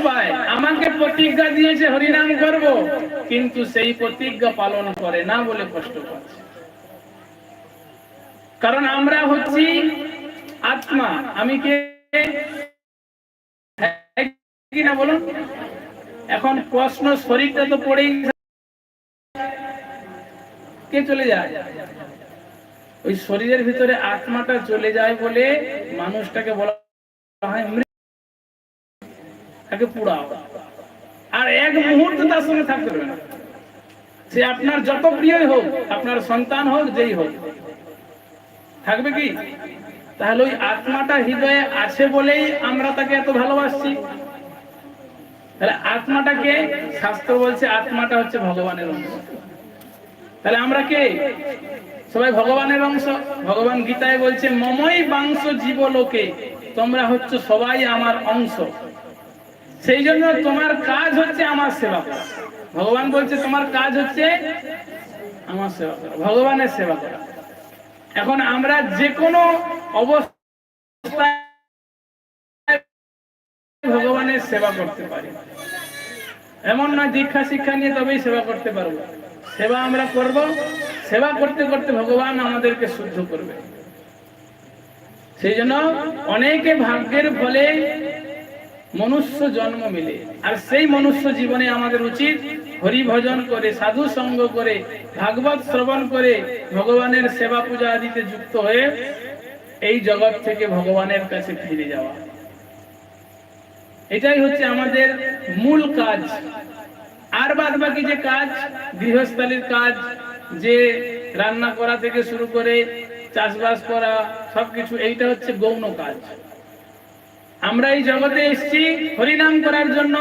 পায়। আমাকে প্রতিজ্ঞা দিয়েছে হরিনাম করব, কিন্তু সেই প্রতিজ্ঞা পালন করে না বলে কষ্ট পাচ্ছে। কারণ আমরা হচ্ছি আত্মা। আমি কে কিনা বলুন? এখন প্রশ্ন, শরীরটা তো পড়েই কে চলে যায়? ওই শরীরের ভিতরে আত্মাটা চলে যায় বলে মানুষটাকে বলা হয় মৃত, তাকে পুড়াও। আর এক মুহূর্ত তার সঙ্গে থাকতে পারবে না। সে আপনার যত প্রিয়ই হোক, আপনার সন্তান হোক, যেই হোক, থাকবে কি? তাহলে ওই আত্মাটা হৃদয়ে আছে বলেই আমরা তাকে এত ভালোবাসছি। তাহলে আত্মাটাকে, শাস্ত্র বলছে আত্মাটা হচ্ছে ভগবানের অংশ। তাহলে আমরা কে? সবাই ভগবানের অংশ। ভগবান গীতায় বলছে মমই বাংশ জীবলোকে, তোমরা হচ্ছে সবাই আমার অংশ। সেই জন্য তোমার কাজ হচ্ছে আমার সেবা করা। ভগবান বলছে তোমার কাজ হচ্ছে আমার সেবা করা, ভগবানের সেবা করা। এখন আমরা যে কোনো অবস্থায় ভগবানের সেবা করতে পারি। এমন না দীক্ষা শিক্ষা নিয়ে তবেই সেবা করতে পারবো। সেবা আমরা করব, সেবা করতে করতে ভগবান আমাদেরকে শুদ্ধ করবে। সেই জন্য অনেকে ভাগ্যের ফলে মনুষ্য জন্ম মিলে, আর সেই মনুষ্য জীবনে আমাদের উচিত হরি ভজন করে, সাধু সঙ্গ করে, ভাগবত শ্রবণ করে, ভগবানের সেবা পূজা আদিতে যুক্ত হয়ে এই জগৎ থেকে ভগবানের কাছে ফিরে যাওয়া। এটাই হচ্ছে আমাদের মূল কাজ। আর বাদ বাকি যে কাজ, গৃহস্থালির কাজ, যে রান্না করা থেকে শুরু করে চাষবাস করা, সবকিছু এইটা হচ্ছে গৌণ কাজ। আমরা এই জগতে এসেছি হরিনাম করার জন্য,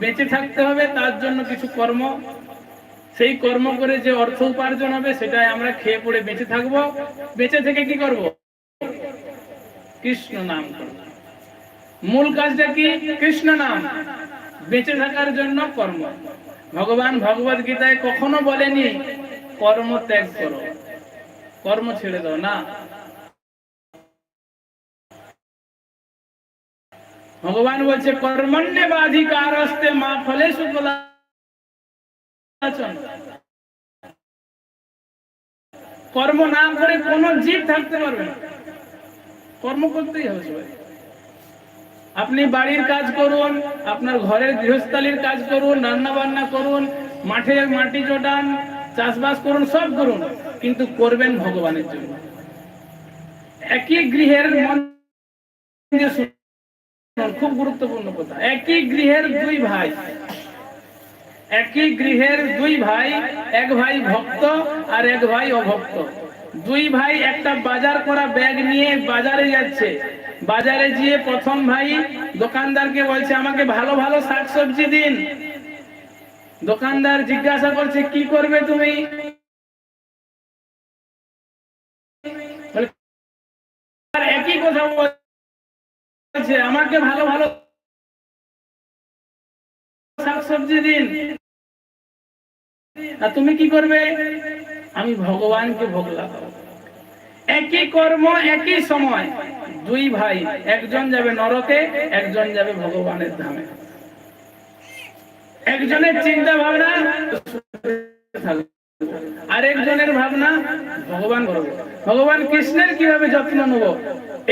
বেঁচে থাকতে হবে, তার জন্য কিছু কর্ম, সেই কর্ম করে যে অর্থ উপার্জন হবে সেটাই আমরা খেয়ে পড়ে বেঁচে থাকবো। বেঁচে থেকে কি করব? কৃষ্ণ নাম করব। মূল কাজটা কি? কৃষ্ণ নাম। বেঁচে থাকার জন্য কর্ম। ভগবান ভগবত গীতায় কখনো বলেনি কর্ম ত্যাগ করো, কর্ম ছেড়ে দাও, না। ভগবান বলছে কর্মণ্যেবাধিকারস্তে মা ফলেষু কদাচন। কর্ম না করে কোন জীব থাকতে পারবে না। কর্ম করতেই হবে সবাই। আপনি বাড়ির কাজ করুন, আপনার ঘরের গৃহস্থালির কাজ করুন, রান্না বান্না করুন, মাঠে মাটি চটান, চাষবাস করুন, সব করুন, কিন্তু করবেন ভগবানের জন্য। একই গৃহের খুব গুরুত্বপূর্ণ কথা, একই গৃহের দুই ভাই, একই গৃহের দুই ভাই, এক ভাই ভক্ত আর এক ভাই অভক্ত। দুই ভাই একটা বাজার করা ব্যাগ নিয়ে বাজারে যাচ্ছে। বাজারে গিয়ে প্রথম ভাই দোকানদারকে বলছে আমাকে ভালো ভালো শাকসবজি দিন। দোকানদার জিজ্ঞাসা করছে কি করবে তুমি? একই কথা বলছে, আমাকে ভালো ভালো শাকসবজি দিন। আর তুমি কি করবে? আমি ভগবানকে ভোগ লাগাবো। একই কর্ম, একই সময়, দুই ভাই, একজন যাবে নরকে, একজন যাবে ভগবানের ধামে। একজনের চিন্তা ভাবনা আর একজনের ভাবনা ভগবান করবে, ভগবান কৃষ্ণের কিভাবে যত্ন নেব।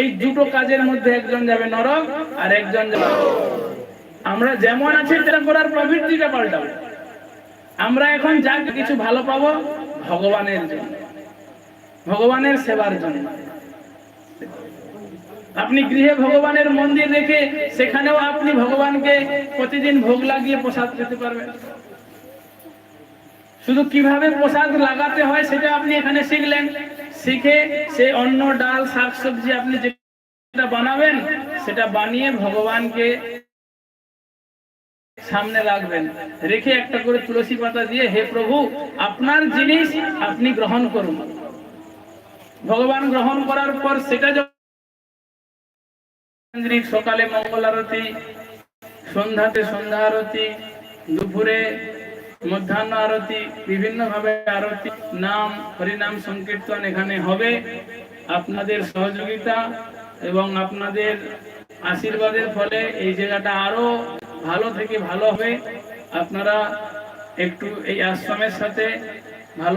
এই দুটো কাজের মধ্যে একজন যাবে নরক আর একজন যাবে। আমরা যেমন আছি সেটা করার প্রবৃত্তিটা পাল্টাবো। আমরা এখন যা কিছু ভালো পাবো ভগবানের জন্য, ভগবানের সেবার জন্য। আপনি গৃহে ভগবানের মন্দির রেখে সেখানেও আপনি ভগবানকে প্রতিদিন ভোগ লাগিয়ে প্রসাদ খেতে পারবেন। শুধু কিভাবে প্রসাদ লাগাতে হয় সেটা আপনি এখানে শিখলেন। শিখে সে অন্ন ডাল শাকসবজি আপনি যেটা বানাবেন সেটা বানিয়ে ভগবানকে সামনে রাখবেন। রেখে একটা করে তুলসী পাতা দিয়ে হে প্রভু আপনার জিনিস আপনি গ্রহণ করুন। ভগবান গ্রহণ করার পর সেটা সকালে মঙ্গল আরতি, সন্ধ্যাতে সন্ধ্যা আরতি, দুপুরে মধ্যাহ্ন আরতি, বিভিন্ন ভাবে আরতি, নাম হরিনাম সংকীর্তন এখানে হবে। আপনাদের সহযোগিতা এবং আপনাদের আশীর্বাদের ফলে এই জায়গাটা আরো ভালো থেকে ভালো হবে। আপনারা একটু এই আশ্রমের সাথে ভালো